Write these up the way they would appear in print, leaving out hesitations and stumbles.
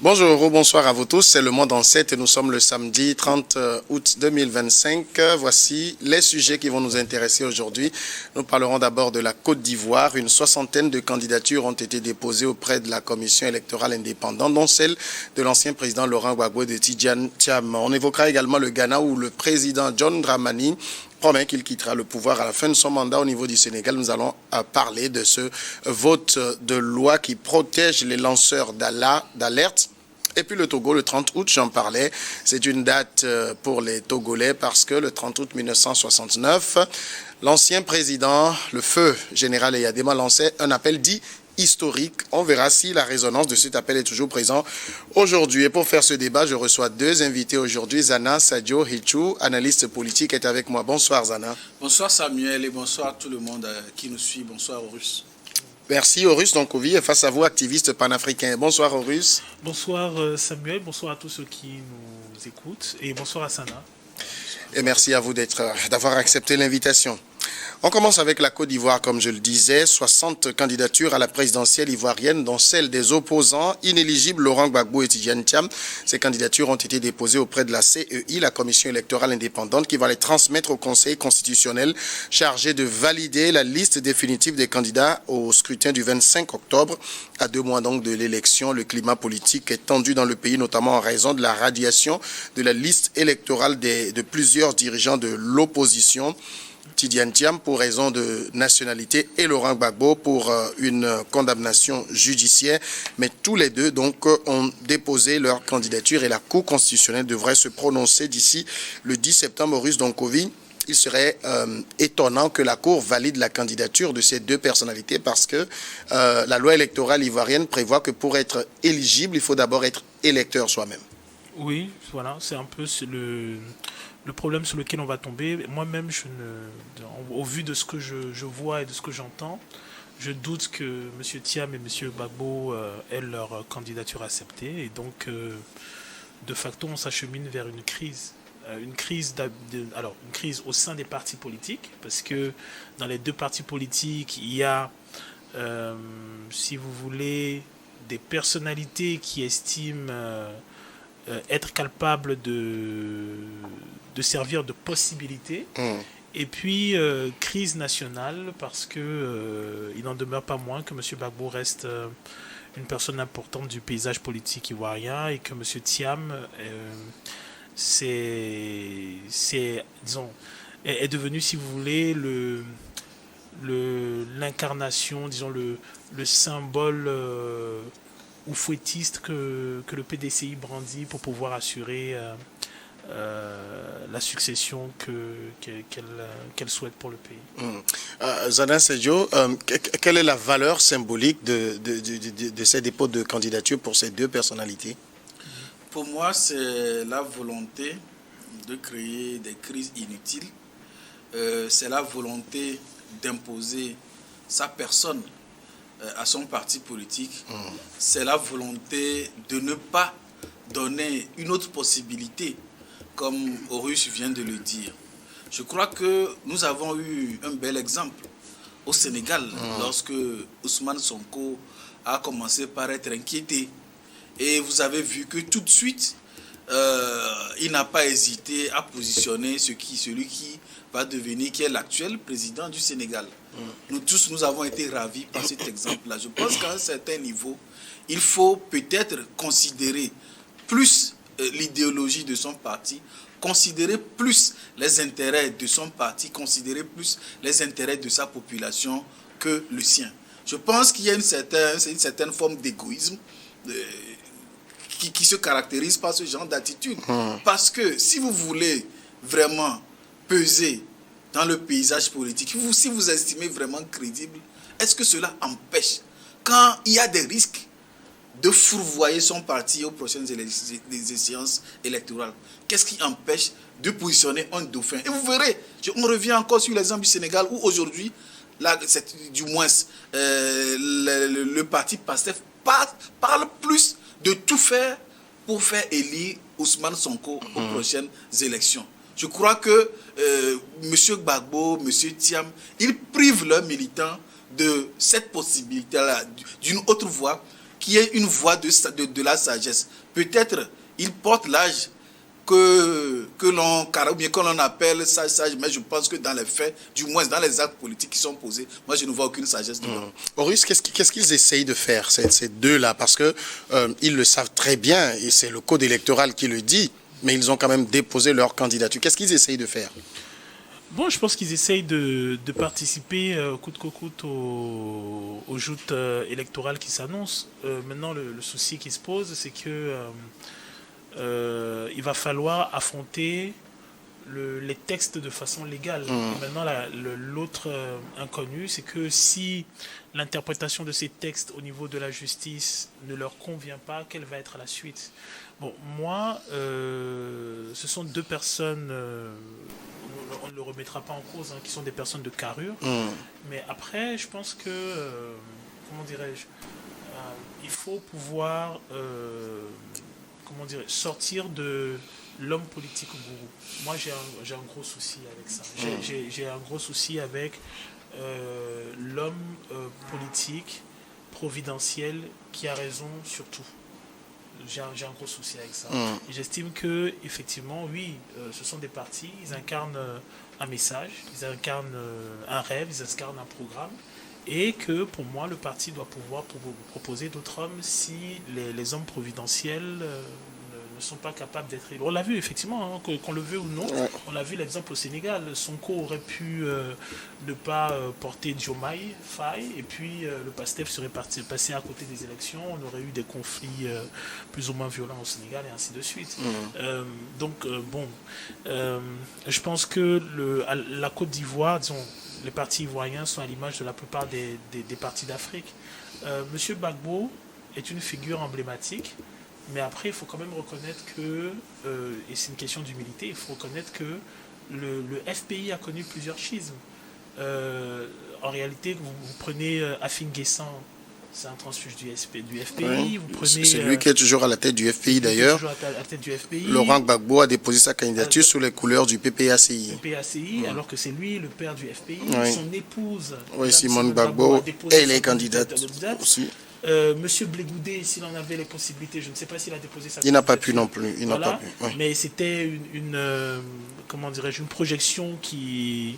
Bonjour, bonsoir à vous tous. C'est Le Monde en 7 et nous sommes le samedi 30 août 2025. Voici les sujets qui vont nous intéresser aujourd'hui. Nous parlerons d'abord de la Côte d'Ivoire. Une soixantaine de candidatures ont été déposées auprès de la commission électorale indépendante, dont celle de l'ancien président Laurent Gbagbo et de Tidjane Thiam. On évoquera également le Ghana où le président John Dramani promet qu'il quittera le pouvoir à la fin de son mandat. Au niveau du Sénégal, nous allons parler de ce vote de loi qui protège les lanceurs d'alerte. Et puis le Togo, le 30 août, j'en parlais, c'est une date pour les Togolais parce que le 30 août 1969, l'ancien président, le feu général Eyadema, lançait un appel dit historique. On verra si la résonance de cet appel est toujours présente aujourd'hui. Et pour faire ce débat, je reçois deux invités aujourd'hui. Zana Sadio Hichou, analyste politique, est avec moi. Bonsoir Zana. Bonsoir Samuel et bonsoir tout le monde qui nous suit. Bonsoir Horus. Merci Horus Donkovi et face à vous, activiste panafricain. Bonsoir Horus. Bonsoir Samuel, bonsoir à tous ceux qui nous écoutent et bonsoir à Sana. Et merci à vous d'avoir accepté l'invitation. On commence avec la Côte d'Ivoire, comme je le disais, 60 candidatures à la présidentielle ivoirienne, dont celle des opposants inéligibles Laurent Gbagbo et Tidjane Thiam. Ces candidatures ont été déposées auprès de la CEI, la Commission électorale indépendante, qui va les transmettre au Conseil constitutionnel chargé de valider la liste définitive des candidats au scrutin du 25 octobre. À 2 mois donc de l'élection, le climat politique est tendu dans le pays, notamment en raison de la radiation de la liste électorale de plusieurs dirigeants de l'opposition. Tidjane Thiam pour raison de nationalité et Laurent Gbagbo pour une condamnation judiciaire. Mais tous les deux donc ont déposé leur candidature et la Cour constitutionnelle devrait se prononcer d'ici le 10 septembre. Horus Donkovi, il serait étonnant que la Cour valide la candidature de ces deux personnalités parce que la loi électorale ivoirienne prévoit que pour être éligible, il faut d'abord être électeur soi-même. Oui, voilà, c'est un peu le problème sur lequel on va tomber. Moi-même, au vu de ce que je vois et de ce que j'entends, je doute que M. Thiam et M. Gbagbo aient leur candidature acceptée. Et donc, de facto, on s'achemine vers une crise. Une crise au sein des partis politiques, parce que dans les deux partis politiques, il y a, si vous voulez, des personnalités qui estiment être capables de servir de possibilité. Et puis, crise nationale, parce que il n'en demeure pas moins que M. Gbagbo reste une personne importante du paysage politique ivoirien et que M. Thiam est devenu, si vous voulez, l'incarnation, disons, le symbole ou fouettiste que le PDCI brandit pour pouvoir assurer la succession qu'elle souhaite pour le pays. Zana Sadio, quelle est la valeur symbolique de ces dépôts de candidature pour ces deux personnalités? Pour moi, c'est la volonté de créer des crises inutiles. C'est la volonté d'imposer sa personne à son parti politique. C'est la volonté de ne pas donner une autre possibilité, comme Horus vient de le dire. Je crois que nous avons eu un bel exemple au Sénégal, lorsque Ousmane Sonko a commencé par être inquiété. Et vous avez vu que tout de suite, il n'a pas hésité à positionner celui qui va devenir, qui est l'actuel président du Sénégal. Nous tous, nous avons été ravis par cet exemple-là. Je pense qu'à un certain niveau, il faut peut-être considérer plus l'idéologie de son parti, considérer plus les intérêts de son parti, considérer plus les intérêts de sa population que le sien. Je pense qu'il y a une certaine forme d'égoïsme qui se caractérise par ce genre d'attitude. Parce que si vous voulez vraiment peser dans le paysage politique, si vous estimez vraiment crédible, est-ce que cela empêche, quand il y a des risques de fourvoyer son parti aux prochaines échéances électorales, qu'est-ce qui empêche de positionner un dauphin? Et vous verrez, on revient encore sur l'exemple du Sénégal où aujourd'hui, du moins, le parti PASTEF parle plus de tout faire pour faire élire Ousmane Sonko aux prochaines élections. Je crois que M. Gbagbo, M. Thiam, ils privent leurs militants de cette possibilité-là, d'une autre voie. qui est une voix de la sagesse. Peut-être il porte l'âge que l'on appelle sage, mais je pense que dans les faits, du moins dans les actes politiques qui sont posés, moi je ne vois aucune sagesse dedans. Horus, qu'est-ce qu'ils essayent de faire, ces deux-là? Parce que ils le savent très bien, et c'est le code électoral qui le dit, mais ils ont quand même déposé leur candidature. Qu'est-ce qu'ils essayent de faire? Bon, je pense qu'ils essayent de participer coûte que coûte aux joutes électorales qui s'annoncent. Maintenant, le souci qui se pose, c'est que il va falloir affronter les textes de façon légale. Et maintenant, l'autre inconnu, c'est que si l'interprétation de ces textes au niveau de la justice ne leur convient pas, quelle va être la suite? Bon, moi, ce sont deux personnes, on ne le remettra pas en cause, qui sont des personnes de carrure. Mais après, je pense que, comment dirais-je, il faut pouvoir sortir de l'homme politique gourou. Moi, j'ai un gros souci avec ça. J'ai un gros souci avec l'homme politique providentiel qui a raison sur tout. J'ai un gros souci avec ça. Et j'estime que, effectivement, oui, ce sont des partis, ils incarnent un message, ils incarnent un rêve, ils incarnent un programme. Et que pour moi, le parti doit pouvoir proposer d'autres hommes si les hommes providentiels ne sont pas capables d'être élus. On l'a vu effectivement, qu'on le veut ou non. Ouais. On l'a vu l'exemple au Sénégal. Sonko aurait pu ne pas porter Diomaye Faye, et puis le PASTEF serait passé à côté des élections. On aurait eu des conflits plus ou moins violents au Sénégal et ainsi de suite. Je pense que la Côte d'Ivoire, disons, les partis ivoiriens sont à l'image de la plupart des partis d'Afrique. Monsieur Gbagbo est une figure emblématique, mais après, il faut quand même reconnaître que, et c'est une question d'humilité, il faut reconnaître que le FPI a connu plusieurs schismes. En réalité, vous prenez Afin Guessan, c'est un transfuge du FPI. Oui. Vous prenez, c'est lui qui est toujours à la tête du FPI d'ailleurs. Laurent Gbagbo a déposé sa candidature sous les couleurs du PPACI. Alors que c'est lui le père du FPI. Oui. Son épouse, Simone Gbagbo, elle est candidate aussi. Monsieur Blégoudé, s'il en avait les possibilités, je ne sais pas s'il a déposé sa candidature. Il n'a pas pu non plus. Oui. Mais c'était une projection qu'il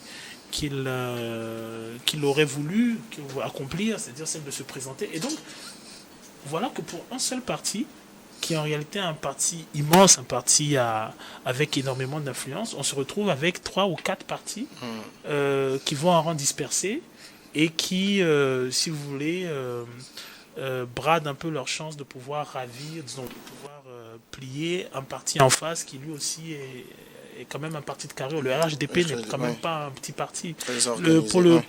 aurait voulu accomplir, c'est-à-dire celle de se présenter. Et donc, voilà que pour un seul parti, qui est en réalité un parti immense, un parti avec énormément d'influence, on se retrouve avec 3 ou 4 partis qui vont en rang dispersé et qui, si vous voulez, bradent un peu leur chance de pouvoir ravir, disons, de pouvoir plier un parti en face qui lui aussi est quand même un parti de carrure. Le RHDP n'est quand même pas un petit parti. Pour le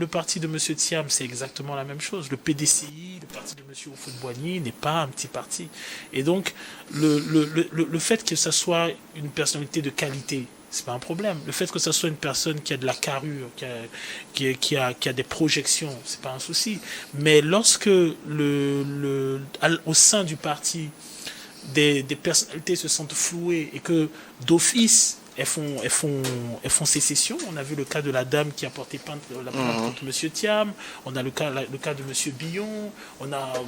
parti de M. Thiam, c'est exactement la même chose. Le PDCI, le parti de M. Houphouët-Boigny n'est pas un petit parti. Et donc, le fait que ce soit une personnalité de qualité, c'est pas un problème. Le fait que ce soit une personne qui a de la carrure, qui a des projections, c'est pas un souci. Mais lorsque au sein du parti, des personnalités se sentent flouées et que d'office elles font sécession. On a vu le cas de la dame qui a porté plainte contre M. Thiam, on a le cas de M. Billon,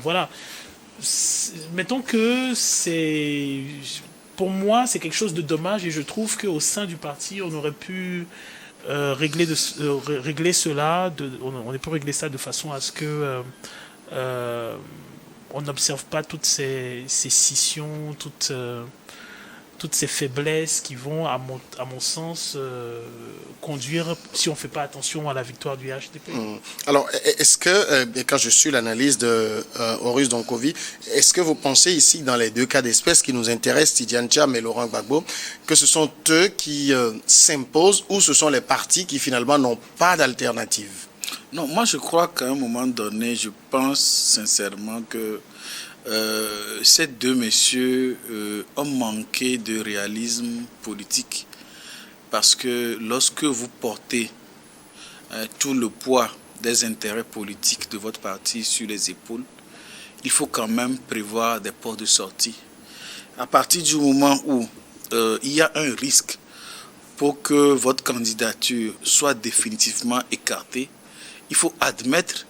voilà. Mettons que pour moi c'est quelque chose de dommage, et je trouve qu'au sein du parti on aurait pu régler cela, on peut régler ça de façon à ce que on n'observe pas toutes ces scissions, toutes ces faiblesses qui vont, à mon sens, conduire, si on ne fait pas attention, à la victoire du HDP. Alors, est-ce que, quand je suis l'analyse de Horus Donkovi, est-ce que vous pensez ici, dans les deux cas d'espèce qui nous intéressent, Tidjane Thiam et Laurent Gbagbo, que ce sont eux qui s'imposent, ou ce sont les partis qui finalement n'ont pas d'alternative? Non, moi je crois qu'à un moment donné, je pense sincèrement que ces deux messieurs ont manqué de réalisme politique. Parce que lorsque vous portez tout le poids des intérêts politiques de votre parti sur les épaules, il faut quand même prévoir des ports de sortie. À partir du moment où il y a un risque pour que votre candidature soit définitivement écartée, il faut admettre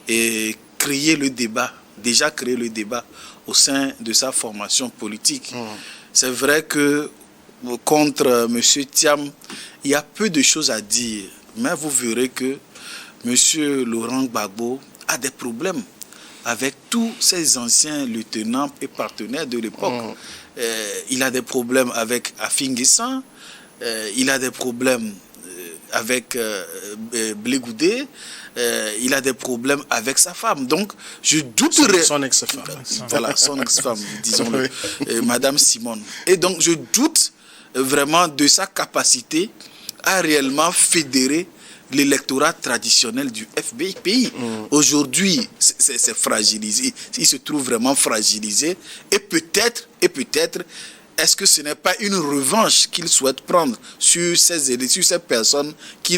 et créer le débat déjà créé le débat au sein de sa formation politique. C'est vrai que contre M. Thiam, il y a peu de choses à dire, mais vous verrez que M. Laurent Gbagbo a des problèmes avec tous ses anciens lieutenants et partenaires de l'époque. Il a des problèmes avec Afin Guessan, il a des problèmes avec Blé Goudé, il a des problèmes avec sa femme. Donc, je douterais... Son ex-femme. Voilà, son ex-femme, disons-le, Madame Simone. Et donc, je doute vraiment de sa capacité à réellement fédérer l'électorat traditionnel du FPI. Aujourd'hui, c'est fragilisé. Il se trouve vraiment fragilisé. Et peut-être, est-ce que ce n'est pas une revanche qu'il souhaite prendre sur ces personnes qui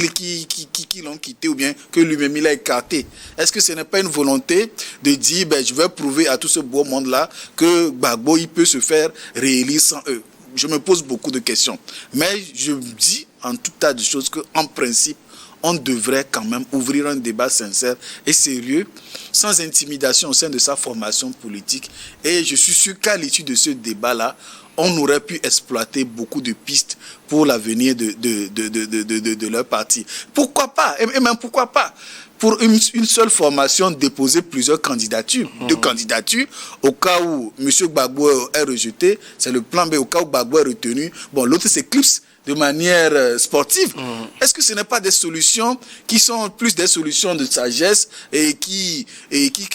l'ont quitté ou bien que lui-même il a écarté? Est-ce que ce n'est pas une volonté de dire, je vais prouver à tout ce beau monde-là que Gbagbo, il peut se faire réélire sans eux? Je me pose beaucoup de questions. Mais je dis en tout tas de choses qu'en principe, on devrait quand même ouvrir un débat sincère et sérieux, sans intimidation au sein de sa formation politique. Et je suis sûr qu'à l'issue de ce débat-là, on aurait pu exploiter beaucoup de pistes pour l'avenir de leur parti. Pourquoi pas? Et même pourquoi pas? Pour une seule formation, déposer plusieurs candidatures, deux candidatures, au cas où M. Gbagbo est rejeté, c'est le plan B. Au cas où Gbagbo est retenu, l'autre s'éclipse de manière sportive. Est-ce que ce n'est pas des solutions qui sont plus des solutions de sagesse et qui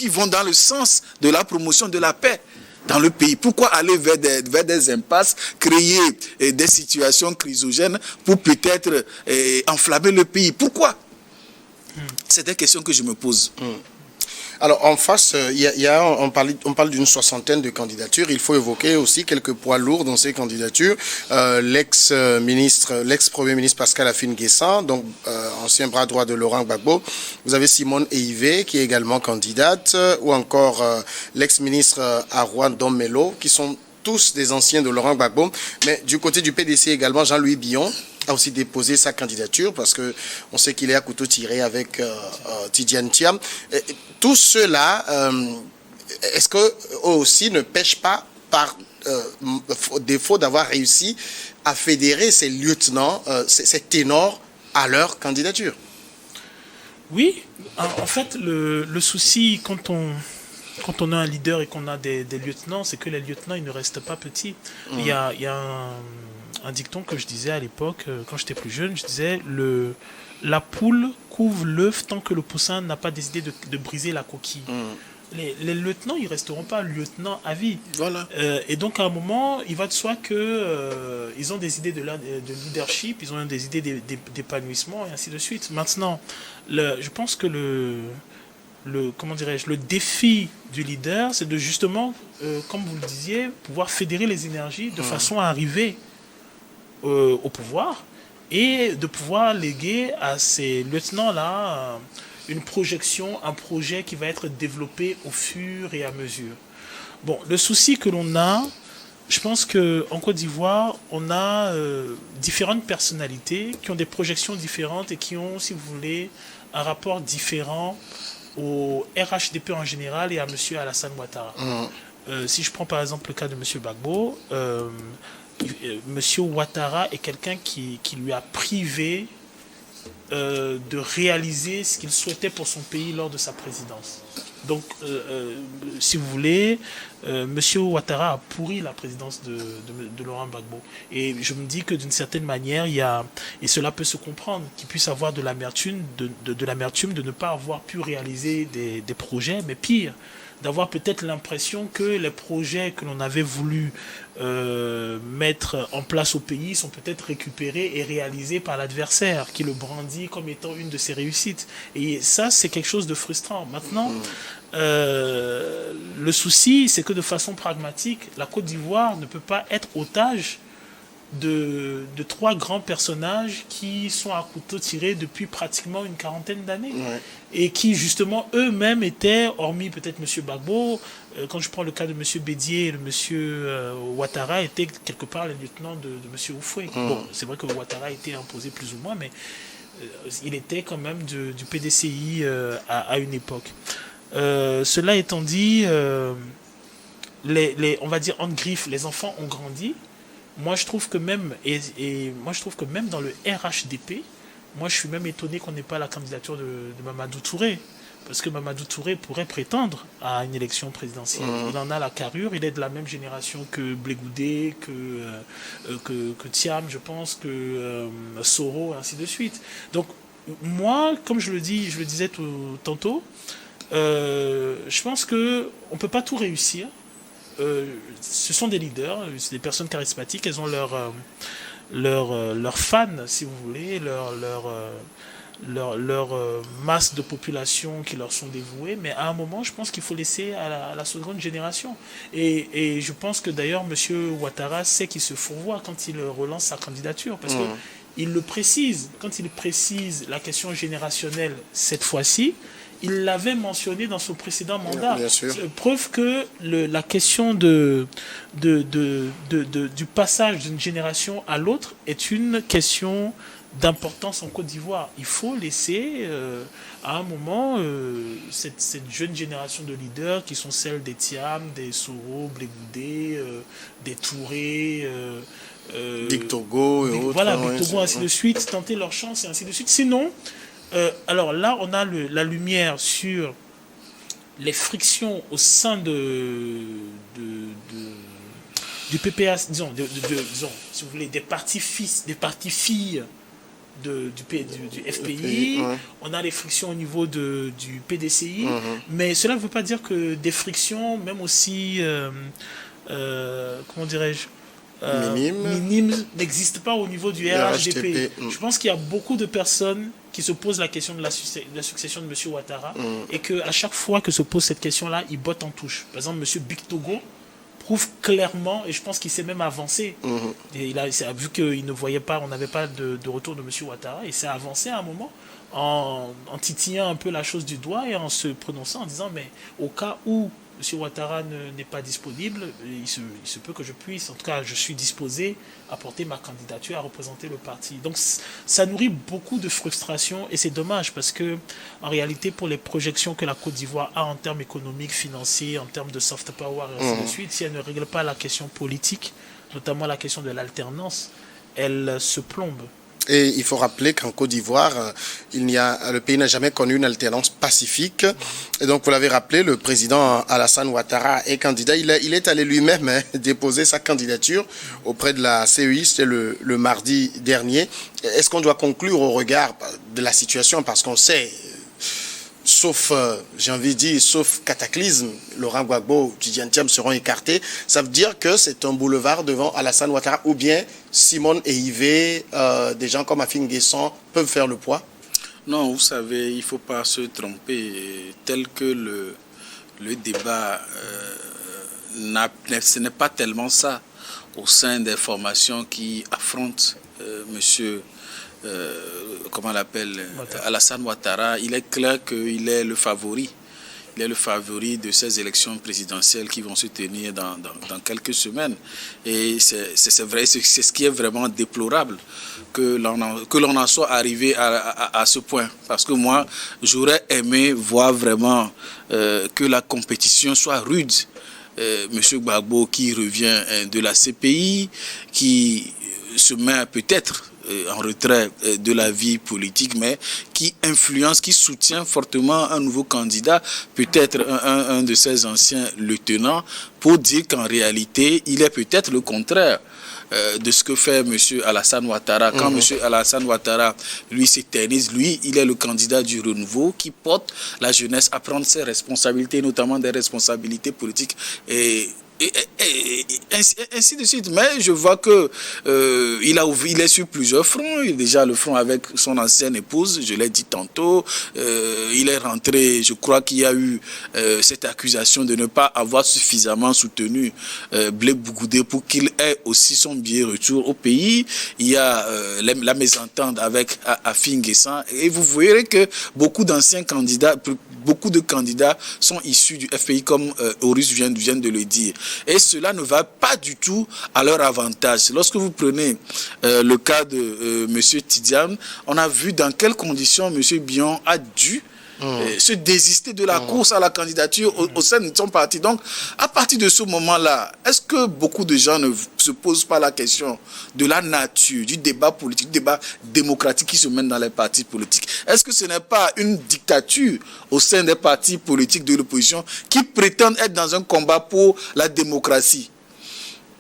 vont dans le sens de la promotion de la paix dans le pays? Pourquoi aller vers des impasses, créer des situations chrysogènes pour peut-être enflammer le pays? Pourquoi? C'est des questions que je me pose. Alors, en face, on parle d'une soixantaine de candidatures. Il faut évoquer aussi quelques poids lourds dans ces candidatures. L'ex-premier ministre Pascal Afin Guessan, donc ancien bras droit de Laurent Gbagbo. Vous avez Simone Eivé, qui est également candidate, ou encore l'ex-ministre Arouan Dommelo, qui sont tous des anciens de Laurent Gbagbo. Mais du côté du PDC également, Jean-Louis Billon a aussi déposé sa candidature parce que on sait qu'il est à couteau tiré avec Tidjane Thiam. Tous ceux-là, est-ce qu'eux aussi ne pêchent pas par défaut d'avoir réussi à fédérer ces lieutenants, ces ténors à leur candidature? Oui, en fait, le souci quand on a un leader et qu'on a des lieutenants, c'est que les lieutenants, ils ne restent pas petits. Il y a un dicton que je disais à l'époque, quand j'étais plus jeune, je disais la poule couve l'œuf tant que le poussin n'a pas décidé de briser la coquille. Les lieutenants, ils ne resteront pas lieutenants à vie. Voilà. Et donc, à un moment, il va de soi que ils ont des idées de leadership, ils ont des idées d'épanouissement, et ainsi de suite. Maintenant, je pense que le défi du leader, c'est de justement, comme vous le disiez, pouvoir fédérer les énergies de façon à arriver au pouvoir et de pouvoir léguer à ces lieutenants-là une projection, un projet qui va être développé au fur et à mesure. Bon, le souci que l'on a, je pense qu'en Côte d'Ivoire, on a différentes personnalités qui ont des projections différentes et qui ont, si vous voulez, un rapport différent au RHDP en général et à M. Alassane Ouattara. Si je prends par exemple le cas de M. Gbagbo, M. Ouattara est quelqu'un qui lui a privé de réaliser ce qu'il souhaitait pour son pays lors de sa présidence. Donc, si vous voulez, M. Ouattara a pourri la présidence de Laurent Gbagbo. Et je me dis que d'une certaine manière, et cela peut se comprendre, qu'il puisse avoir de l'amertume de ne pas avoir pu réaliser des projets, mais pire, d'avoir peut-être l'impression que les projets que l'on avait voulu mettre en place au pays sont peut-être récupérés et réalisés par l'adversaire, qui le brandit comme étant une de ses réussites. Et ça, c'est quelque chose de frustrant. Maintenant, le souci, c'est que de façon pragmatique, la Côte d'Ivoire ne peut pas être otage de trois grands personnages qui sont à couteau tiré depuis pratiquement une quarantaine d'années. Ouais. Et qui, justement, eux-mêmes étaient, hormis peut-être M. Gbagbo, quand je prends le cas de M. Bédier et de M. Ouattara, étaient quelque part les lieutenants de M. Oufoué. Bon, c'est vrai que Ouattara a été imposé plus ou moins, mais il était quand même du PDCI à une époque. Cela étant dit, on va dire en griffe, les enfants ont grandi. Moi, je trouve que même, moi, je trouve que même dans le RHDP, moi, je suis même étonné qu'on n'ait pas la candidature de Mamadou Touré. Parce que Mamadou Touré pourrait prétendre à une élection présidentielle. Il en a la carrure, il est de la même génération que Blé Goudé, que Thiam, je pense, que Soro, et ainsi de suite. Donc, moi, comme je le disais tantôt, je pense qu'on ne peut pas tout réussir. Ce sont des leaders, c'est des personnes charismatiques, elles ont leurs fans, si vous voulez, leur masse de population qui leur sont dévouées, mais à un moment, je pense qu'il faut laisser à la seconde génération. Et je pense que d'ailleurs, M. Ouattara sait qu'il se fourvoie quand il relance sa candidature, parce qu'il le précise. Quand il précise la question générationnelle cette fois-ci, il l'avait mentionné dans son précédent mandat. Bien sûr. Preuve que la question du passage d'une génération à l'autre est une question d'importance en Côte d'Ivoire. Il faut laisser à un moment cette jeune génération de leaders qui sont celles des Thiam, des Soro, Blé Goudé, des Touré, Big Togo et autres. Voilà, Big Togo, ainsi de suite, tenter leur chance et ainsi de suite. Sinon, alors là, on a la lumière sur les frictions au sein du PPA, disons, si vous voulez, des partis filles du FPI, on a les frictions au niveau du PDCI, mais cela ne veut pas dire que des frictions, même aussi, comment dirais-je, minimes, n'existent pas au niveau du RHDP. Je pense qu'il y a beaucoup de personnes qui se posent la question de la succession de M. Ouattara et qu'à chaque fois que se pose cette question-là, ils bottent en touche. Par exemple, M. Big Togo prouve clairement, et je pense qu'il s'est même avancé, et il a vu qu'il ne voyait pas, on n'avait pas de retour de M. Ouattara, il s'est avancé à un moment en titillant un peu la chose du doigt et en se prononçant en disant, mais au cas où M. Ouattara n'est pas disponible, il se peut que je puisse, en tout cas je suis disposé à porter ma candidature à représenter le parti. Donc ça nourrit beaucoup de frustration et c'est dommage parce que en réalité pour les projections que la Côte d'Ivoire a en termes économiques, financiers, en termes de soft power et ainsi de suite, si elle ne règle pas la question politique, notamment la question de l'alternance, elle se plombe. Et il faut rappeler qu'en Côte d'Ivoire, le pays n'a jamais connu une alternance pacifique. Et donc, vous l'avez rappelé, le président Alassane Ouattara est candidat. Il est allé lui-même déposer sa candidature auprès de la CEI, c'était le mardi dernier. Est-ce qu'on doit conclure au regard de la situation? Parce qu'on sait, sauf, j'ai envie de dire, sauf cataclysme, Laurent Gbagbo, Tidjane Thiam seront écartés. Ça veut dire que c'est un boulevard devant Alassane Ouattara ou bien Simone et Yvé, des gens comme Afin Guesson peuvent faire le poids? Non, vous savez, il ne faut pas se tromper. Tel que le débat, ce n'est pas tellement ça au sein des formations qui affrontent monsieur... comment on l'appelle, Alassane Ouattara. Il est clair qu'il est le favori. Il est le favori de ces élections présidentielles qui vont se tenir dans quelques semaines. Et c'est vrai, c'est ce qui est vraiment déplorable que l'on en soit arrivé à ce point. Parce que moi, j'aurais aimé voir vraiment que la compétition soit rude. Monsieur Gbagbo qui revient de la CPI, qui se met peut-être en retrait de la vie politique, mais qui influence, qui soutient fortement un nouveau candidat, peut-être un de ses anciens lieutenants, pour dire qu'en réalité, il est peut-être le contraire de ce que fait M. Alassane Ouattara. Quand M. Alassane Ouattara, lui, s'éternise, lui, il est le candidat du renouveau qui porte la jeunesse à prendre ses responsabilités, notamment des responsabilités politiques et ainsi de suite. Mais je vois que il est sur plusieurs fronts. Il est déjà le front avec son ancienne épouse, je l'ai dit tantôt. Il est rentré, je crois qu'il y a eu cette accusation de ne pas avoir suffisamment soutenu Blé Goudé pour qu'il ait aussi son billet retour au pays. Il y a la mésentente avec Afin Guesson. Et vous verrez que beaucoup d'anciens candidats, beaucoup de candidats sont issus du FPI, comme Horus vient de le dire. Et cela ne va pas du tout à leur avantage. Lorsque vous prenez le cas de M. Tidjane, on a vu dans quelles conditions M. Bion a dû se désister de la course à la candidature au sein de son parti. Donc, à partir de ce moment-là, est-ce que beaucoup de gens ne se posent pas la question de la nature, du débat politique, du débat démocratique qui se mène dans les partis politiques? Est-ce que ce n'est pas une dictature au sein des partis politiques de l'opposition qui prétendent être dans un combat pour la démocratie?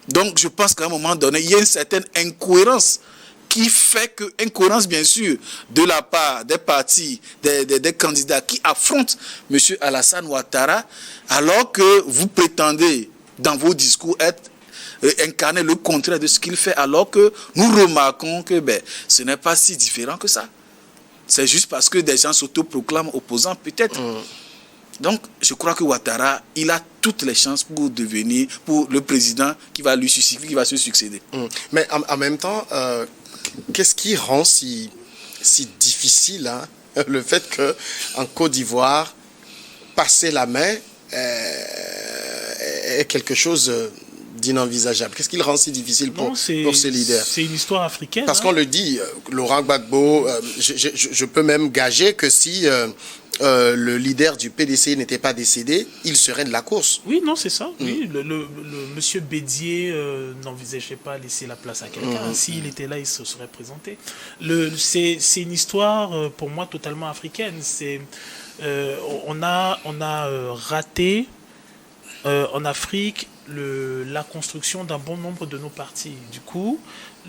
Donc, je pense qu'à un moment donné, il y a une certaine incohérence qui fait que, incohérence bien sûr, de la part des partis, des candidats qui affrontent M. Alassane Ouattara, alors que vous prétendez, dans vos discours, incarner le contraire de ce qu'il fait, alors que nous remarquons que ce n'est pas si différent que ça. C'est juste parce que des gens s'autoproclament opposants, peut-être. Donc, je crois que Ouattara, il a toutes les chances pour devenir, pour le président qui va lui succéder, qui va se succéder. Mais en même temps, qu'est-ce qui rend si difficile le fait qu'en Côte d'Ivoire, passer la main est quelque chose d'inenvisageable? Qu'est-ce qui le rend si difficile pour ces leaders? C'est une histoire africaine. Parce qu'on le dit, Laurent Gbagbo, je peux même gager que si le leader du PDC n'était pas décédé, il serait de la course. Oui, non, c'est ça. Oui, le monsieur Bédier n'envisageait pas laisser la place à quelqu'un. S'il était là, il se serait présenté. C'est une histoire, pour moi, totalement africaine. On a raté en Afrique la construction d'un bon nombre de nos partis. Du coup,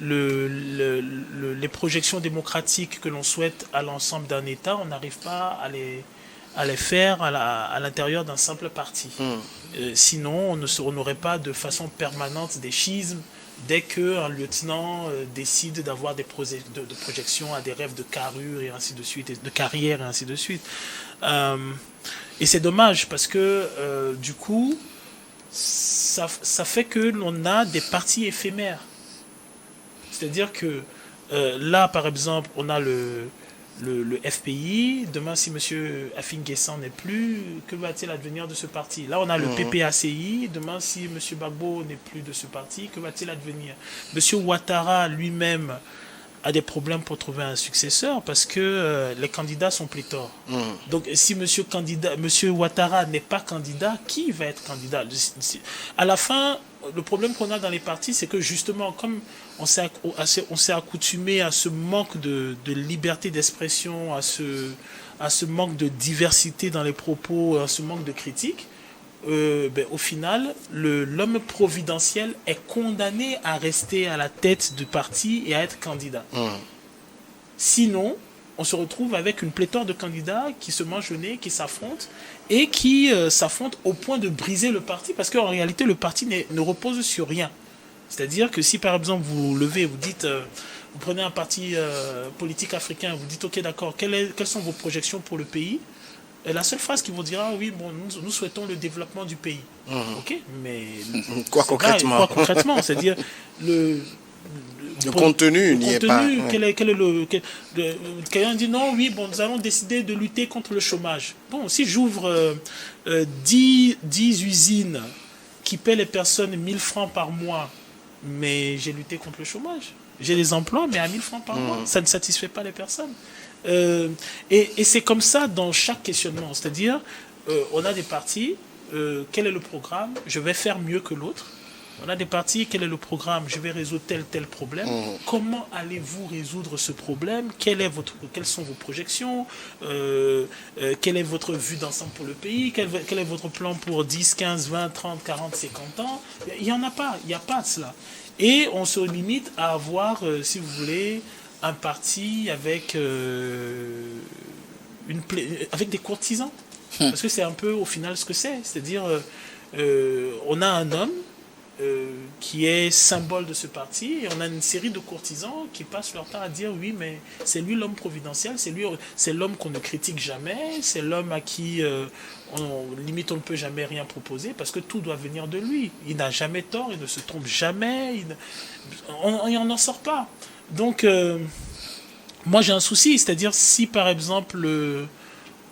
les projections démocratiques que l'on souhaite à l'ensemble d'un État, on n'arrive pas à les faire à l'intérieur d'un simple parti. Sinon, on n'aurait pas de façon permanente des schismes dès qu'un lieutenant décide d'avoir de projections à des rêves de carrure et ainsi de suite, de carrière et ainsi de suite. Et c'est dommage parce que du coup, ça fait que l'on a des partis éphémères. C'est-à-dire que là, par exemple, on a le FPI. Demain, si M. Afin Guessan n'est plus, que va-t-il advenir de ce parti? Là, on a le PPACI. Demain, si M. Gbagbo n'est plus de ce parti, que va-t-il advenir? M. Ouattara lui-même a des problèmes pour trouver un successeur parce que les candidats sont pléthores. Donc, si M. Ouattara n'est pas candidat, qui va être candidat? À la fin, le problème qu'on a dans les partis, c'est que justement, comme on s'est accoutumé à ce manque de liberté d'expression, à ce manque de diversité dans les propos, à ce manque de critique, au final, l'homme providentiel est condamné à rester à la tête du parti et à être candidat. Sinon, on se retrouve avec une pléthore de candidats qui se mangent le nez, qui s'affrontent, et qui s'affrontent au point de briser le parti, parce qu'en réalité, le parti ne repose sur rien. C'est-à-dire que si, par exemple, vous levez, vous dites, vous prenez un parti politique africain, vous dites, ok, d'accord, quelles sont vos projections pour le pays? Et la seule phrase qu'ils vont dire, oui, bon, nous souhaitons le développement du pays. Ok, mais quoi concrètement? Quoi concrètement? C'est-à-dire le contenu n'y est pas. Quelqu'un dit non, oui, bon, nous allons décider de lutter contre le chômage. Bon, si j'ouvre 10 usines qui paient les personnes 1000 francs par mois, mais j'ai lutté contre le chômage. J'ai des emplois, mais à 1000 francs par mois, ça ne satisfait pas les personnes. Et c'est comme ça dans chaque questionnement. C'est-à-dire, on a des partis, quel est le programme? Je vais faire mieux que l'autre. On a des partis, quel est le programme? Je vais résoudre tel problème. Comment allez-vous résoudre ce problème? Quelles sont vos projections? Quelle est votre vue d'ensemble pour le pays? Quel est votre plan pour 10, 15, 20, 30, 40, 50 ans? Il n'y en a pas. Il n'y a pas de cela. Et on se limite à avoir, si vous voulez, un parti avec des courtisans. Parce que c'est un peu, au final, ce que c'est. C'est-à-dire, on a un homme qui est symbole de ce parti, et on a une série de courtisans qui passent leur temps à dire oui, mais c'est lui l'homme providentiel, c'est l'homme qu'on ne critique jamais, c'est l'homme à qui limite on ne peut jamais rien proposer parce que tout doit venir de lui. Il n'a jamais tort, il ne se trompe jamais, on n'en sort pas. Donc moi j'ai un souci, c'est-à-dire si par exemple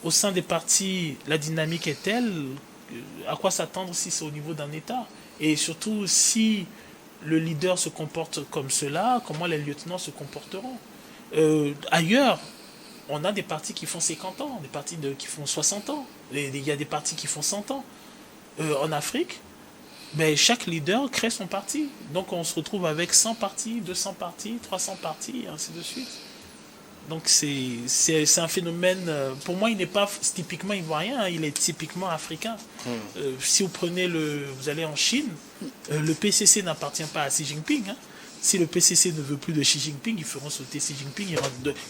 au sein des partis la dynamique est telle, à quoi s'attendre si c'est au niveau d'un État? Et surtout, si le leader se comporte comme cela, comment les lieutenants se comporteront? Ailleurs, on a des partis qui font 50 ans, des partis qui font 60 ans, il y a des partis qui font 100 ans. En Afrique, mais chaque leader crée son parti. Donc on se retrouve avec 100 partis, 200 partis, 300 partis, et ainsi de suite. Donc c'est un phénomène, pour moi il n'est pas typiquement ivoirien, hein, il est typiquement africain. Si vous prenez vous allez en Chine, le PCC n'appartient pas à Xi Jinping. Hein. Si le PCC ne veut plus de Xi Jinping, ils feront sauter Xi Jinping.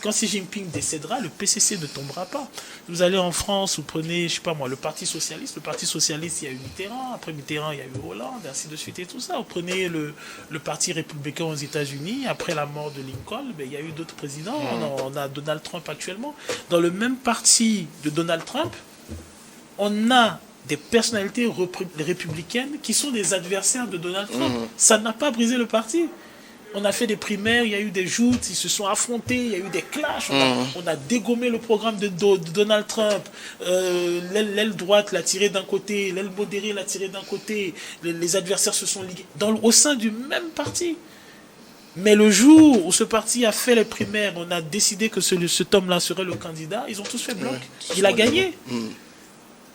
Quand Xi Jinping décédera, le PCC ne tombera pas. Vous allez en France, vous prenez, je sais pas moi, le Parti Socialiste. Le Parti Socialiste, il y a eu Mitterrand. Après Mitterrand, il y a eu Hollande, et ainsi de suite et tout ça. Vous prenez le Parti républicain aux États-Unis. Après la mort de Lincoln, il y a eu d'autres présidents. On a Donald Trump actuellement. Dans le même parti de Donald Trump, on a des personnalités républicaines qui sont des adversaires de Donald Trump. Ça n'a pas brisé le parti. On a fait des primaires, il y a eu des joutes, ils se sont affrontés, il y a eu des clashs. On a dégommé le programme de Donald Trump. L'aile droite l'a tiré d'un côté, l'aile modérée l'a tiré d'un côté. Les adversaires se sont ligués au sein du même parti. Mais le jour où ce parti a fait les primaires, on a décidé que cet homme-là serait le candidat, ils ont tous fait bloc. Il a gagné.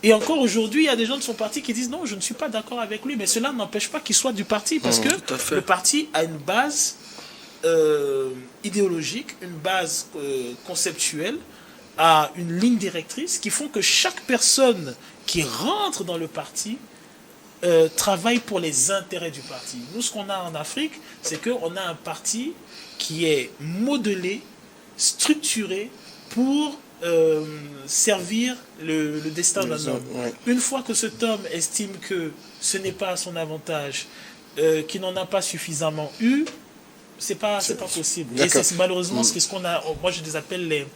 Et encore aujourd'hui, il y a des gens de son parti qui disent non, je ne suis pas d'accord avec lui, mais cela n'empêche pas qu'il soit du parti, parce que le parti a une base idéologique, une base conceptuelle, a une ligne directrice qui font que chaque personne qui rentre dans le parti travaille pour les intérêts du parti. Nous, ce qu'on a en Afrique, c'est qu'on a un parti qui est modelé, structuré pour servir le destin d'un homme. Une fois que cet homme estime que ce n'est pas à son avantage, qu'il n'en a pas suffisamment eu, c'est pas possible. Et c'est malheureusement ce qu'on a. Moi, je les appelle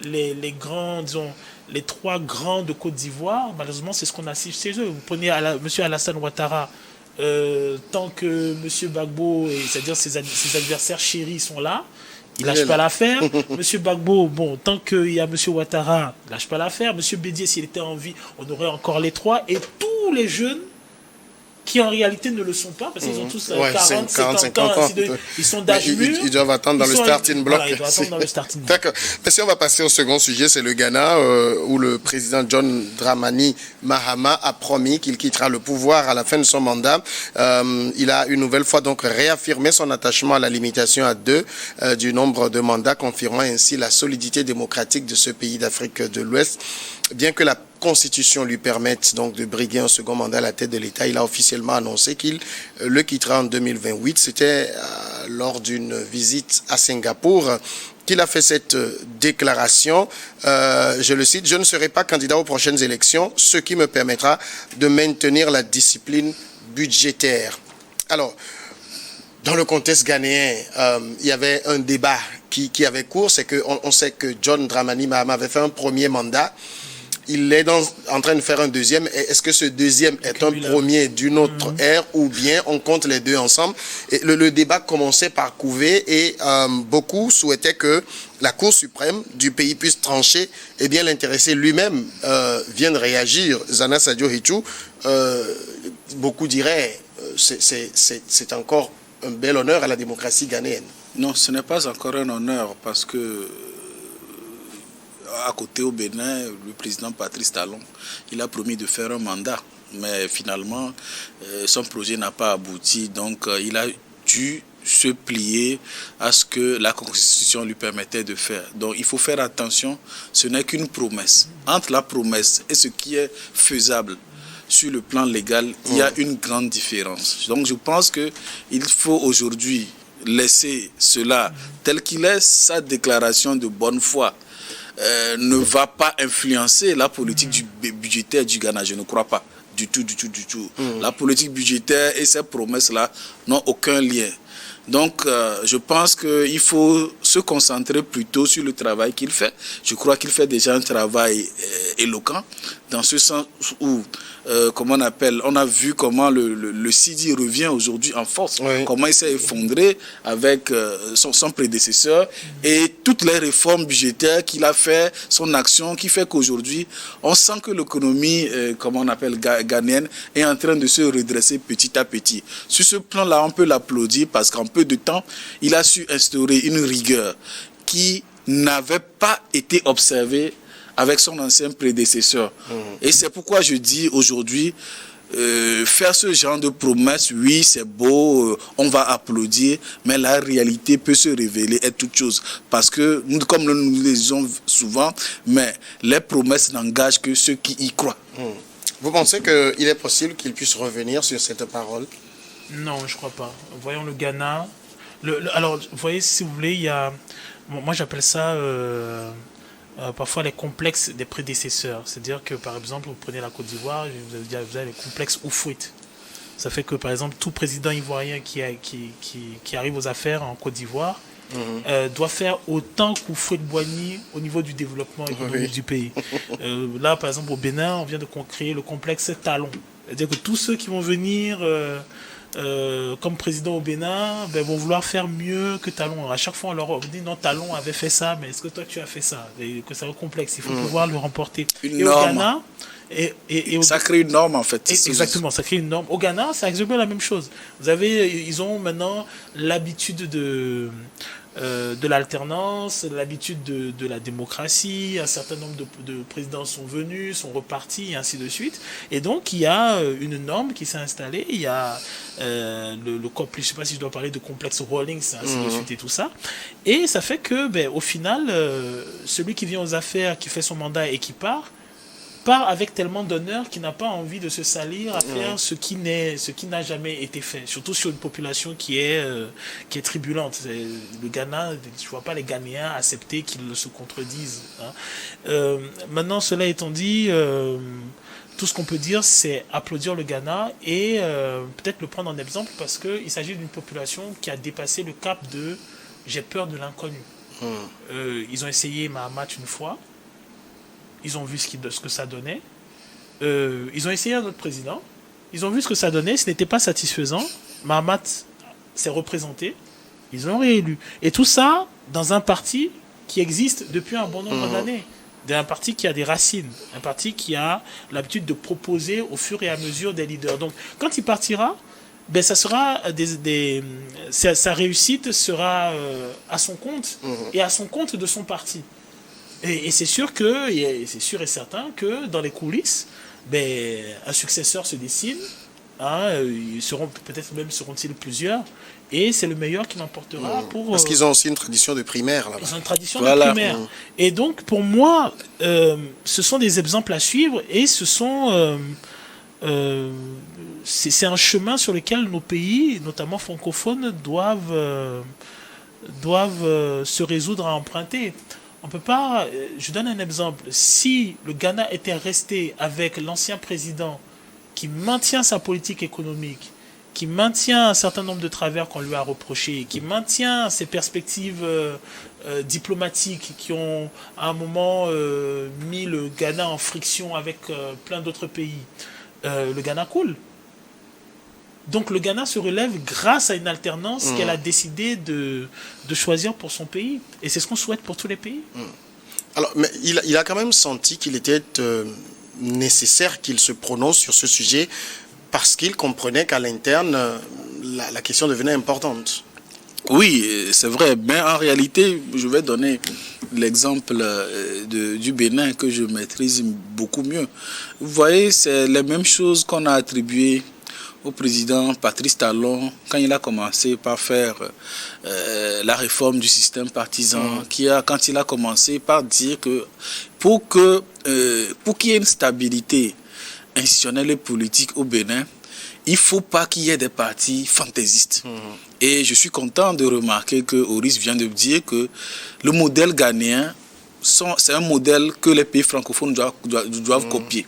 les grands, disons, les trois grands de Côte d'Ivoire. Malheureusement, c'est ce qu'on assiste chez eux. Vous prenez M. Alassane Ouattara, tant que M. Gbagbo, c'est-à-dire ses adversaires chéris sont là, il lâche pas l'affaire. Monsieur Gbagbo, bon, tant qu'il y a Monsieur Ouattara, il lâche pas l'affaire. Monsieur Bédié, s'il était en vie, on aurait encore les trois. Et tous les jeunes qui en réalité ne le sont pas, parce qu'ils ont tous 40, 50 ans, ils sont d'âge mûr. Ils doivent attendre dans le starting block. Voilà, ils doivent attendre dans le starting block. D'accord. Mais si on va passer au second sujet, c'est le Ghana, où le président John Dramani Mahama a promis qu'il quittera le pouvoir à la fin de son mandat. Il a une nouvelle fois donc réaffirmé son attachement à la limitation à 2 du nombre de mandats, confirmant ainsi la solidité démocratique de ce pays d'Afrique de l'Ouest. Bien que la Constitution lui permette donc de briguer un second mandat à la tête de l'État, il a officiellement annoncé qu'il le quittera en 2028. C'était lors d'une visite à Singapour qu'il a fait cette déclaration. Je le cite, « Je ne serai pas candidat aux prochaines élections, ce qui me permettra de maintenir la discipline budgétaire. » Alors, dans le contexte ghanéen, il y avait un débat qui avait cours, c'est qu'on sait que John Dramani Mahama avait fait un premier mandat. Il est en train de faire un deuxième. Est-ce que ce deuxième est un premier d'une autre ère ou bien on compte les deux ensemble? Et le débat commençait par couver et beaucoup souhaitaient que la Cour suprême du pays puisse trancher et bien l'intéressé lui-même vienne réagir. Zana Sadio Hichou, beaucoup diraient c'est encore un bel honneur à la démocratie ghanéenne. Non, ce n'est pas encore un honneur parce que à côté au Bénin, le président Patrice Talon, il a promis de faire un mandat. Mais finalement, son projet n'a pas abouti. Donc, il a dû se plier à ce que la Constitution lui permettait de faire. Donc, il faut faire attention. Ce n'est qu'une promesse. Entre la promesse et ce qui est faisable sur le plan légal, il y a une grande différence. Donc, je pense qu'il faut aujourd'hui laisser cela tel qu'il est. Sa déclaration de bonne foi ne va pas influencer la politique budgétaire du Ghana, je ne crois pas. Du tout. La politique budgétaire et ces promesses-là n'ont aucun lien. Donc, je pense qu'il faut se concentrer plutôt sur le travail qu'il fait. Je crois qu'il fait déjà un travail éloquent, dans ce sens où, on a vu comment le Sidi revient aujourd'hui en force, comment il s'est effondré avec son prédécesseur et toutes les réformes budgétaires qu'il a fait, son action qui fait qu'aujourd'hui, on sent que l'économie, ghanéenne est en train de se redresser petit à petit. Sur ce plan-là, on peut l'applaudir parce qu'en peu de temps, il a su instaurer une rigueur qui n'avait pas été observé avec son ancien prédécesseur. Et c'est pourquoi je dis aujourd'hui, faire ce genre de promesses, oui, c'est beau, on va applaudir, mais la réalité peut se révéler être toute chose. Parce que, comme nous le disons souvent, mais les promesses n'engagent que ceux qui y croient. Vous pensez qu'il est possible qu'il puisse revenir sur cette parole? Non, je crois pas. Voyons le Ghana. Alors, vous voyez, si vous voulez, il y a... Moi, j'appelle ça... parfois les complexes des prédécesseurs. C'est-à-dire que, par exemple, vous prenez la Côte d'Ivoire, vous avez les complexes Houphouët. Ça fait que, par exemple, tout président ivoirien qui arrive aux affaires en Côte d'Ivoire doit faire autant qu'Houphouët-Boigny au niveau du développement économique du pays. Là, par exemple, au Bénin, on vient de créer le complexe Talon. C'est-à-dire que tous ceux qui vont venir... comme président au Bénin, vont vouloir faire mieux que Talon. À chaque fois, on leur dit non, Talon avait fait ça, mais est-ce que toi tu as fait ça? Et que c'est un complexe, il faut pouvoir le remporter. Une norme. Au Ghana, ça crée une norme en fait. Exactement, ça crée une norme. Au Ghana, c'est exactement la même chose. Ils ont maintenant l'habitude de l'alternance, l'habitude de la démocratie. Un certain nombre de présidents sont venus, sont repartis, et ainsi de suite. Et donc, il y a une norme qui s'est installée. Il y a je ne sais pas si je dois parler de complexe Rawlings, ainsi de suite et tout ça. Et ça fait que, au final, celui qui vient aux affaires, qui fait son mandat et qui part avec tellement d'honneur qu'il n'a pas envie de se salir à faire ce qui n'a jamais été fait, surtout sur une population qui est tribulente. Le Ghana, je ne vois pas les Ghanéens accepter qu'ils se contredisent. Maintenant, cela étant dit, tout ce qu'on peut dire, c'est applaudir le Ghana et peut-être le prendre en exemple parce qu'il s'agit d'une population qui a dépassé le cap de « j'ai peur de l'inconnu ». Ils ont essayé Mahamat une fois. Ils ont vu ce que ça donnait. Ils ont essayé un autre président. Ils ont vu ce que ça donnait. Ce n'était pas satisfaisant. Mahamat s'est représenté. Ils l'ont réélu. Et tout ça dans un parti qui existe depuis un bon nombre d'années. Un parti qui a des racines. Un parti qui a l'habitude de proposer au fur et à mesure des leaders. Donc, quand il partira, ça sera sa réussite sera à son compte et à son compte de son parti. Et c'est sûr et certain que dans les coulisses, un successeur se dessine. Seront-ils plusieurs. Et c'est le meilleur qui l'emportera pour... Parce qu'ils ont aussi une tradition de primaire là-bas. Ils ont une tradition de primaire. Et donc, pour moi, ce sont des exemples à suivre et ce sont... c'est un chemin sur lequel nos pays, notamment francophones, doivent se résoudre à emprunter. On peut pas... Je donne un exemple. Si le Ghana était resté avec l'ancien président qui maintient sa politique économique, qui maintient un certain nombre de travers qu'on lui a reprochés, qui maintient ses perspectives diplomatiques qui ont à un moment mis le Ghana en friction avec plein d'autres pays, le Ghana coule. Donc le Ghana se relève grâce à une alternance qu'elle a décidé de choisir pour son pays. Et c'est ce qu'on souhaite pour tous les pays. Alors, mais il a quand même senti qu'il était nécessaire qu'il se prononce sur ce sujet parce qu'il comprenait qu'à l'interne, la question devenait importante. Oui, c'est vrai. Mais en réalité, je vais donner l'exemple du Bénin que je maîtrise beaucoup mieux. Vous voyez, c'est les mêmes choses qu'on a attribuées au président Patrice Talon quand il a commencé par faire la réforme du système partisan, quand il a commencé par dire que pour qu'il y ait une stabilité institutionnelle et politique au Bénin, il ne faut pas qu'il y ait des partis fantaisistes. Et je suis content de remarquer que Oris vient de dire que le modèle ghanéen, c'est un modèle que les pays francophones doivent copier.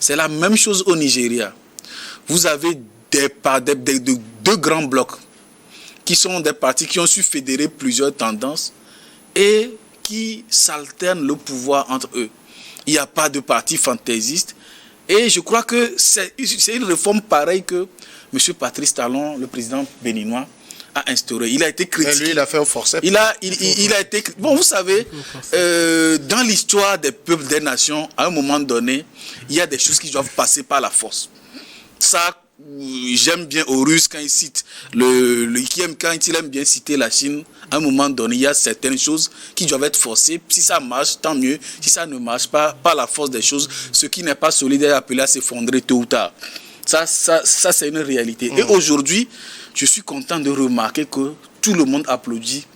C'est la même chose au Nigeria. Vous avez deux grands blocs qui sont des partis qui ont su fédérer plusieurs tendances et qui s'alternent le pouvoir entre eux. Il n'y a pas de parti fantaisiste. Et je crois que c'est une réforme pareille que M. Patrice Talon, le président béninois, a instauré. Il a été critiqué. Lui, il a fait au forceps. Il a été... Bon, vous savez, dans l'histoire des peuples, des nations, à un moment donné, il y a des choses qui doivent passer par la force. Ça j'aime bien Horus quand il cite quand il aime bien citer la Chine. À un moment donné, il y a certaines choses qui doivent être forcées. Si ça marche, tant mieux. Si ça ne marche pas, par la force des choses, ce qui n'est pas solide est appelé à s'effondrer tôt ou tard. Ça c'est une réalité. Et aujourd'hui, je suis content de remarquer que tout le monde applaudit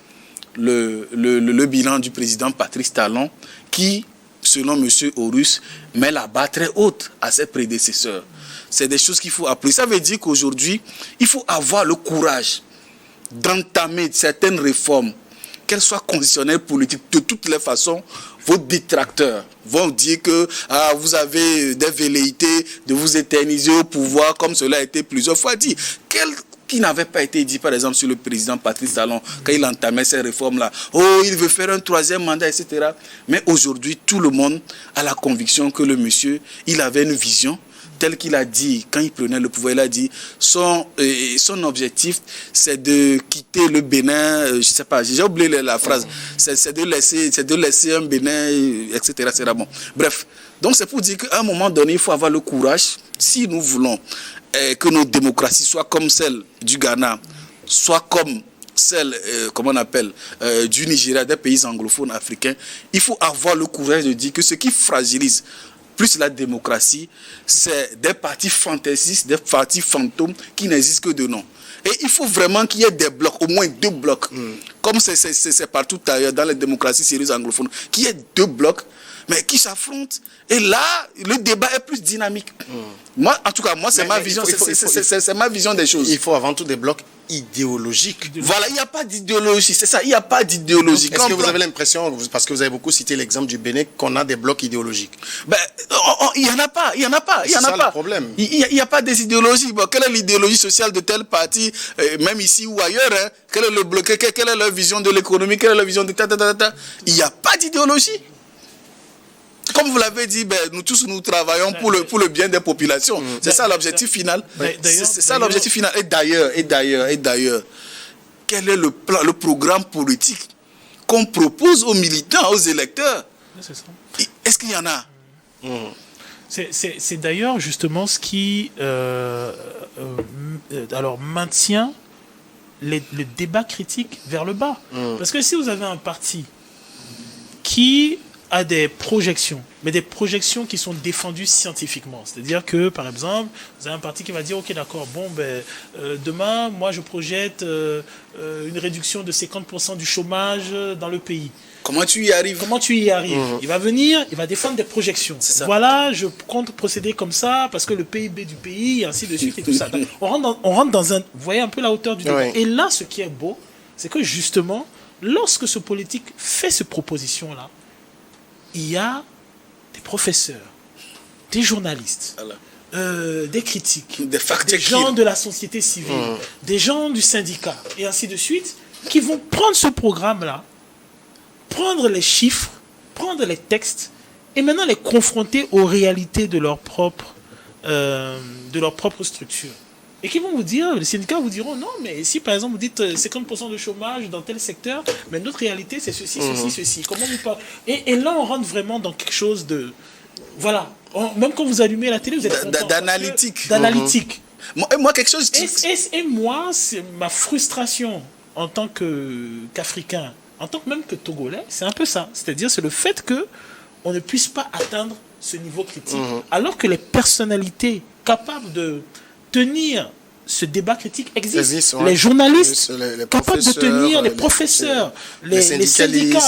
le bilan du président Patrice Talon qui, selon M. Horus, met la barre très haute à ses prédécesseurs. C'est des choses qu'il faut applaudir. Ça veut dire qu'aujourd'hui, il faut avoir le courage d'entamer certaines réformes, qu'elles soient constitutionnelles, politiques. De toutes les façons, vos détracteurs vont dire que vous avez des velléités de vous éterniser au pouvoir, comme cela a été plusieurs fois dit. Qui n'avait pas été dit, par exemple, sur le président Patrice Talon, quand il entamait ces réformes-là. Oh, il veut faire un 3e mandat, etc. Mais aujourd'hui, tout le monde a la conviction que le monsieur, il avait une vision, tel qu'il a dit, quand il prenait le pouvoir, il a dit, son objectif, c'est de quitter le Bénin, je ne sais pas, j'ai oublié la phrase, c'est de laisser un Bénin, etc. etc. Bon. Bref, donc c'est pour dire qu'à un moment donné, il faut avoir le courage, si nous voulons que nos démocraties soient comme celle du Ghana, soit comme celle, du Nigeria, des pays anglophones africains, il faut avoir le courage de dire que ce qui fragilise plus la démocratie, c'est des partis fantaisistes, des partis fantômes qui n'existent que de nom. Et il faut vraiment qu'il y ait des blocs, au moins 2 blocs, comme c'est partout ailleurs dans les démocraties sérieuses anglophones, qu'il y ait 2 blocs, mais qui s'affrontent. Et là, le débat est plus dynamique. Moi, en tout cas, c'est ma vision, c'est ma vision des choses. Il faut avant tout des blocs idéologiques. Voilà, il n'y a pas d'idéologie, c'est ça, il n'y a pas d'idéologie. Est-ce que vous avez l'impression, parce que vous avez beaucoup cité l'exemple du Bénin, qu'on a des blocs idéologiques? Il n'y en a pas, il n'y en a pas. C'est ça le problème. Il n'y a pas des idéologies. Bon, quelle est l'idéologie sociale de tel parti, même ici ou ailleurs, hein? Quel est le bloc, quelle est leur vision de l'économie, quelle est leur vision de Il n'y a pas d'idéologie. Comme vous l'avez dit, nous tous nous travaillons pour le bien des populations. C'est ça l'objectif final. C'est ça l'objectif final. Et d'ailleurs, quel est le programme politique qu'on propose aux militants, aux électeurs? Est-ce qu'il y en a? C'est d'ailleurs justement ce qui maintient le débat critique vers le bas. Parce que si vous avez un parti qui a des projections, mais des projections qui sont défendues scientifiquement. C'est-à-dire que, par exemple, vous avez un parti qui va dire, ok, d'accord, demain, moi, je projette une réduction de 50% du chômage dans le pays. Comment tu y arrives? Il va venir, il va défendre des projections. Voilà, je compte procéder comme ça, parce que le PIB du pays, et ainsi de suite, et tout ça. Donc, on rentre dans un... Vous voyez un peu la hauteur du débat. Oui. Et là, ce qui est beau, c'est que, justement, lorsque ce politique fait ces propositions-là, il y a des professeurs, des journalistes, des critiques, des gens de la société civile, des gens du syndicat, et ainsi de suite, qui vont prendre ce programme-là, prendre les chiffres, prendre les textes, et maintenant les confronter aux réalités de leur propre structure. Et qui vont vous dire, les syndicats vous diront, non, mais si par exemple vous dites 50% de chômage dans tel secteur, mais notre réalité c'est ceci, ceci. Comment vous parlez? Et là on rentre vraiment dans quelque chose de... Voilà. Même quand vous allumez la télé, vous êtes content. D'analytique. Moi, quelque chose... Et moi, c'est ma frustration en tant qu'Africain, en tant que même que Togolais, c'est un peu ça. C'est-à-dire, c'est le fait qu'on ne puisse pas atteindre ce niveau critique, alors que les personnalités capables de tenir ce débat critique existent. Les journalistes les capables de tenir, les professeurs, les syndicats,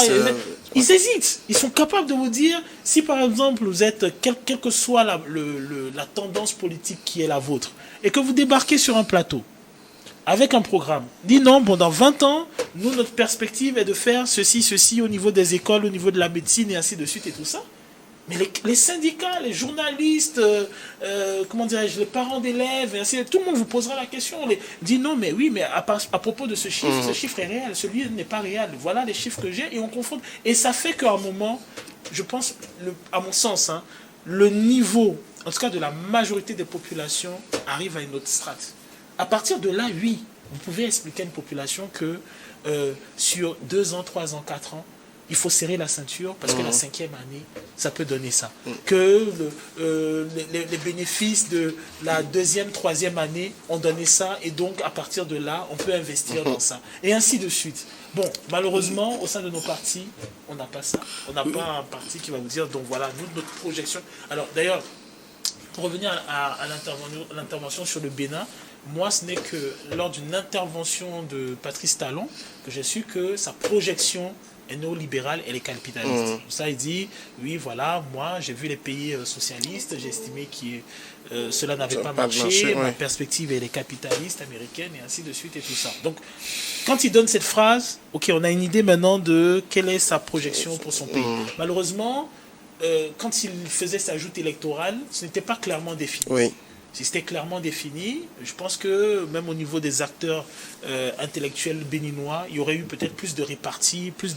ils hésitent. Ils sont capables de vous dire, si par exemple vous êtes, quelle que soit la tendance politique qui est la vôtre, et que vous débarquez sur un plateau, avec un programme, dit non, dans 20 ans, nous, notre perspective est de faire ceci au niveau des écoles, au niveau de la médecine, et ainsi de suite, et tout ça. Mais les syndicats, les journalistes, les parents d'élèves, tout le monde vous posera la question. Dit non, mais oui, mais à propos de ce chiffre est réel, celui n'est pas réel. Voilà les chiffres que j'ai et on confronte. Et ça fait qu'à un moment, je pense, à mon sens, le niveau, en tout cas de la majorité des populations, arrive à une autre strate. À partir de là, oui, vous pouvez expliquer à une population que sur 2 ans, 3 ans, 4 ans, il faut serrer la ceinture parce que la 5e année, ça peut donner ça. Que les bénéfices de la 2e, 3e année ont donné ça et donc à partir de là, on peut investir dans ça. Et ainsi de suite. Bon, malheureusement, au sein de nos partis, on n'a pas ça. On n'a pas un parti qui va vous dire, donc voilà, nous, notre projection. Alors d'ailleurs, pour revenir à l'intervention sur le Bénin, moi, ce n'est que lors d'une intervention de Patrice Talon que j'ai su que sa projection est néolibérale, elle est capitaliste. Ça, il dit, oui, voilà, moi, j'ai vu les pays socialistes, j'ai estimé que cela n'avait pas marché, ma perspective, elle est capitaliste, américaine, et ainsi de suite, et tout ça. Donc, quand il donne cette phrase, ok, on a une idée maintenant de quelle est sa projection pour son pays. Malheureusement, quand il faisait sa joute électorale, ce n'était pas clairement défini. Oui. Si c'était clairement défini, je pense que même au niveau des acteurs intellectuels béninois, il y aurait eu peut-être plus de répartie, plus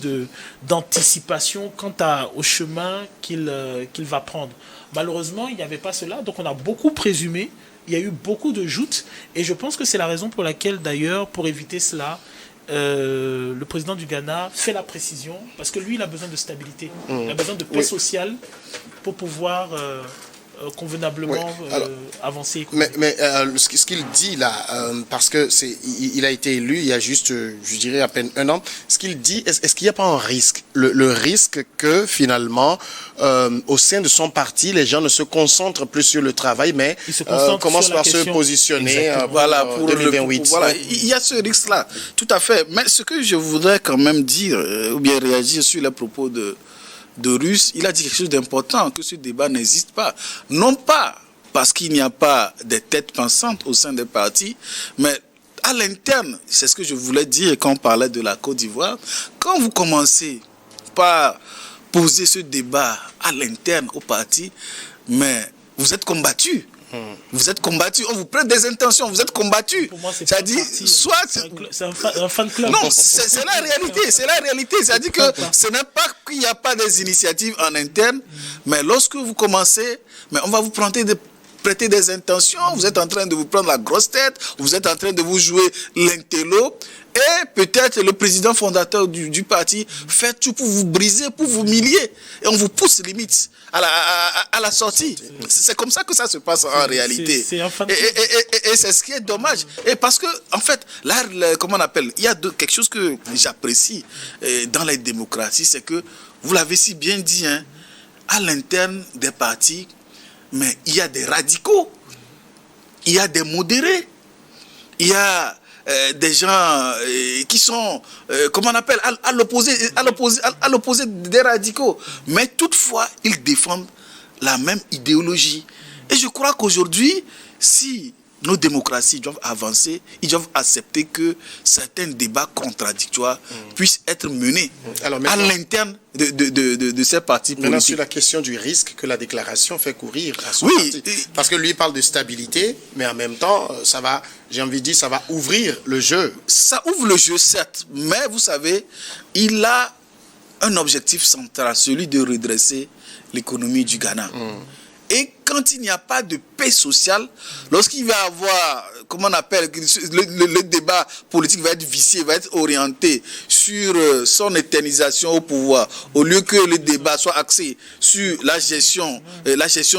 d'anticipation quant au chemin qu'il va prendre. Malheureusement, il n'y avait pas cela, donc on a beaucoup présumé, il y a eu beaucoup de joutes, et je pense que c'est la raison pour laquelle, d'ailleurs, pour éviter cela, le président du Ghana fait la précision, parce que lui, il a besoin de stabilité, il a besoin de paix sociale pour pouvoir convenablement avancer. Mais ce qu'il dit là, parce que il a été élu il y a juste, je dirais, à peine un an, ce qu'il dit, est-ce qu'il n'y a pas un risque, le risque que finalement, au sein de son parti, les gens ne se concentrent plus sur le travail, mais commencent par se positionner pour 2028. Voilà, il y a ce risque-là, tout à fait. Mais ce que je voudrais quand même dire, ou bien réagir sur les propos de Russe, il a dit quelque chose d'important, que ce débat n'existe pas. Non pas parce qu'il n'y a pas de têtes pensantes au sein des partis, mais à l'interne, c'est ce que je voulais dire quand on parlait de la Côte d'Ivoire, quand vous commencez par poser ce débat à l'interne au parti, mais vous êtes combattus. Vous êtes combattu, on vous prête des intentions, vous êtes combattu. C'est-à-dire, soit... C'est un fan club. Non, c'est la réalité, c'est la réalité. C'est-à-dire que ce n'est pas qu'il n'y a pas des initiatives en interne, mais lorsque vous commencez, mais on va vous prêter des intentions, vous êtes en train de vous prendre la grosse tête, vous êtes en train de vous jouer l'intello, et peut-être le président fondateur du parti fait tout pour vous briser, pour vous humilier, et on vous pousse limite à la sortie. C'est comme ça que ça se passe en réalité. Et c'est ce qui est dommage. Et parce que, en fait, là, comment on appelle, il y a quelque chose que j'apprécie dans les démocraties, c'est que, vous l'avez si bien dit, hein, à l'interne des partis, mais il y a des radicaux, il y a des modérés, il y a des gens qui sont, comment on appelle, à l'opposé des radicaux. Mais toutefois, ils défendent la même idéologie. Et je crois qu'aujourd'hui, si nos démocraties doivent avancer, ils doivent accepter que certains débats contradictoires puissent être menés à l'interne de ces partis politiques. Maintenant, sur la question du risque que la déclaration fait courir à son parti. Parce que lui parle de stabilité, mais en même temps, ça va, j'ai envie de dire, ça va ouvrir le jeu. Ça ouvre le jeu, certes, mais vous savez, il a un objectif central, celui de redresser l'économie du Ghana. Et quand il n'y a pas de paix sociale, lorsqu'il va avoir, comment on appelle, le débat politique va être vicié, va être orienté sur son éternisation au pouvoir, au lieu que le débat soit axé sur la gestion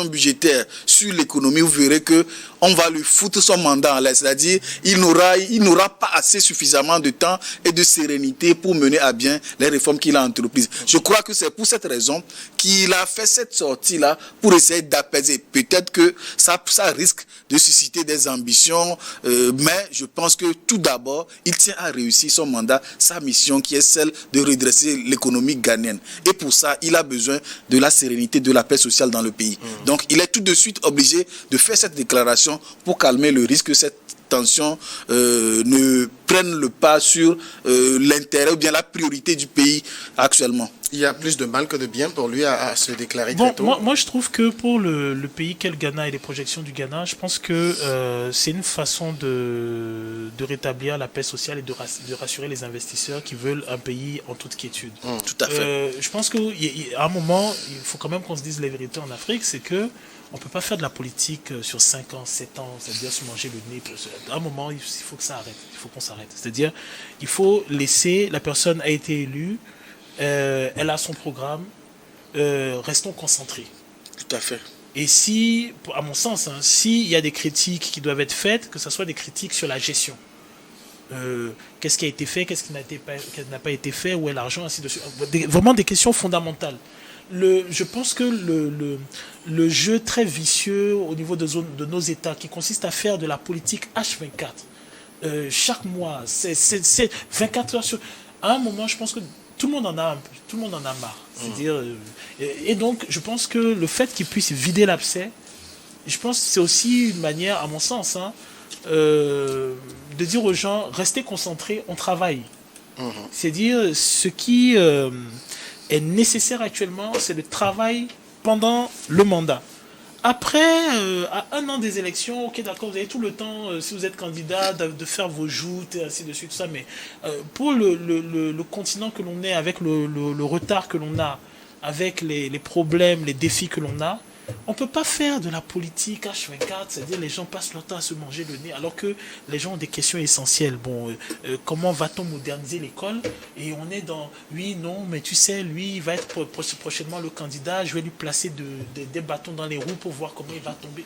budgétaire, sur l'économie, vous verrez que on va lui foutre son mandat en l'air, c'est-à-dire il n'aura pas assez suffisamment de temps et de sérénité pour mener à bien les réformes qu'il a entreprises. Je crois que c'est pour cette raison qu'il a fait cette sortie-là pour essayer d'apaiser. Peut-être que ça risque de susciter des ambitions, mais je pense que tout d'abord, il tient à réussir son mandat, sa mission qui est celle de redresser l'économie ghanéenne. Et pour ça, il a besoin de la sérénité, de la paix sociale dans le pays. Donc, il est tout de suite obligé de faire cette déclaration pour calmer le risque que cette tension ne prenne le pas sur l'intérêt ou bien la priorité du pays actuellement. Il y a plus de mal que de bien pour lui à se déclarer très tôt. Moi, je trouve que pour le pays qu'est le Ghana et les projections du Ghana, je pense que c'est une façon de rétablir la paix sociale et de rassurer les investisseurs qui veulent un pays en toute quiétude. Tout à fait. Je pense qu'à un moment, il faut quand même qu'on se dise la vérité en Afrique, c'est que on ne peut pas faire de la politique sur 5 ans, 7 ans, c'est-à-dire se manger le nez. À un moment, il faut que ça arrête. Il faut qu'on s'arrête. C'est-à-dire il faut laisser, la personne a été élue, elle a son programme, restons concentrés. Tout à fait. Et si, à mon sens, s'il y a des critiques qui doivent être faites, que ce soit des critiques sur la gestion. Qu'est-ce qui a été fait, qu'est-ce qui n'a pas été fait, où est l'argent, ainsi de suite. Vraiment des questions fondamentales. Je pense que le jeu très vicieux au niveau de nos États, qui consiste à faire de la politique H24, chaque mois, c'est 24 heures sur... À un moment, je pense que tout le monde en a marre. C'est-à-dire, et donc, je pense que le fait qu'ils puissent vider l'abcès, je pense que c'est aussi une manière, à mon sens, de dire aux gens, restez concentrés, on travaille. C'est-à-dire, ce qui est nécessaire actuellement, c'est le travail pendant le mandat. Après, à 1 an des élections, ok, d'accord, vous avez tout le temps, si vous êtes candidat, de faire vos joutes et ainsi de suite, tout ça, mais pour le continent que l'on est, avec le retard que l'on a, avec les problèmes, les défis que l'on a, on ne peut pas faire de la politique H24, c'est-à-dire les gens passent leur temps à se manger le nez, alors que les gens ont des questions essentielles. Bon, comment va-t-on moderniser l'école? Et on est dans, oui, non, mais tu sais, lui, il va être prochainement le candidat, je vais lui placer des bâtons dans les roues pour voir comment il va tomber.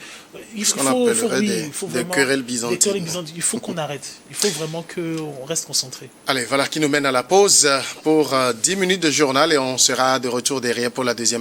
Il faut des querelles byzantines. Il faut qu'on arrête. Il faut vraiment qu'on reste concentré. Allez, voilà qui nous mène à la pause pour 10 minutes de journal et on sera de retour derrière pour la deuxième.